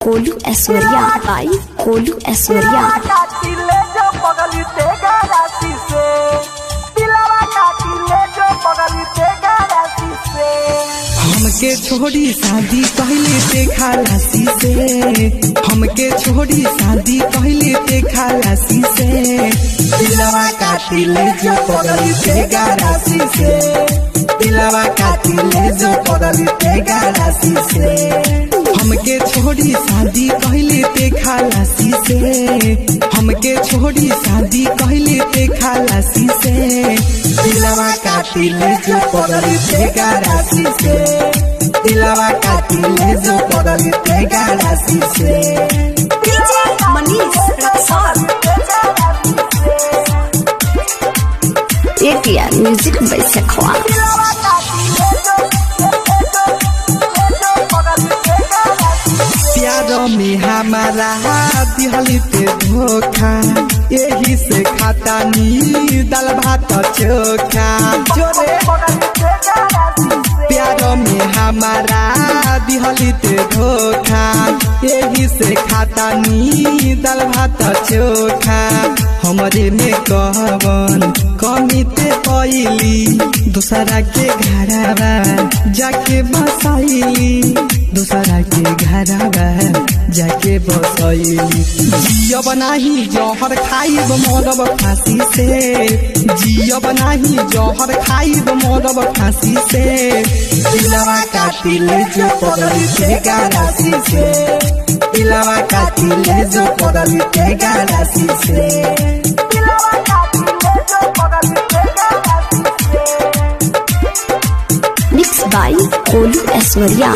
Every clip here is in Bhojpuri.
कोलू ऐश्वर्या बाई कोलू ऐश्वर्या हमके छोड़ी शादी पहले ते खालासी से, हमके छोड़ी शादी पहले ते खालासी से, दिलवा काटी ले जो पगली ते गारासी से, दिलवा काटी ले जो पगली ते गारासी से। हमके छोड़ी शादी पहले ते खालासी से, हमके छोड़ी शादी पहले ते खालासी से, दिलवा काटी ले जो पगली ते गारासी से, दिलवा काटी ले जो पगली ते गारासी से। मनीष रक्सौल एक यार म्यूजिक बैसखवा प्यार में हमारा दिहली ते धोखा, यही से खाता नी दाल भात चोखा जोरे। प्यार में हमारा दिहली ते धोखा, यही से खाता नी दाल भात चोखा। हमरे में कहवन कमी ते पइली, दूसरा के घरवा जाके बसाइली, दूसरा के घरवा जाके बसैली। जियब नाही जहर खाइब मरब फांसी से, जियब नाही जहर खाइब मरब फांसी से, दिलवा काटी ले जो पगली ते गारासी से, दिलवा काटी ले जो पगली ते गारासी से। मिक्स बाई कोलू ऐश्वर्या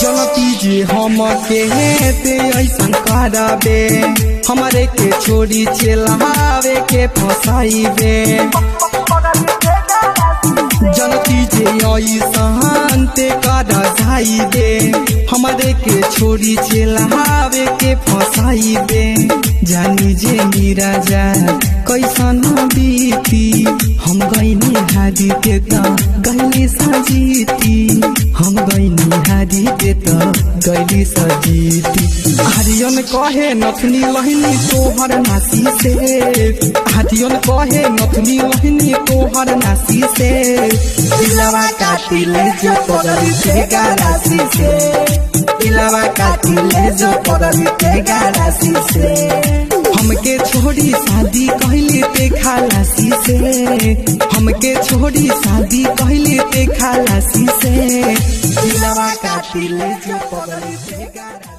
जनती जी हम के ते ऐसन करबे, हमारे के छोड़ी चलावे के फसाइबे। जनती जी ऐसन ते कर जाइबे, हमारे के छोड़ी चलावे के फसाइबे। जानी जे मीरा जा कैसन बीती, हम गईनी हादी के त गईली सजीती, हम गईनी हादी के त गईली सजीती। आर्यन कहे नथनी लहनी तोहर नासी से, आर्यन कहे नथनी लहनी तोहर नासी से, दिलवा काटी ले जो पगली ते गारासी से, दिलवा काटी ले जो पगली ते गारासी से। हमके छोड़ी शादी कहले ते खालासी से, हमके छोड़ी शादी कहले ते खालासी से, दिलवा काटी ले जो पगली ते गारासी से।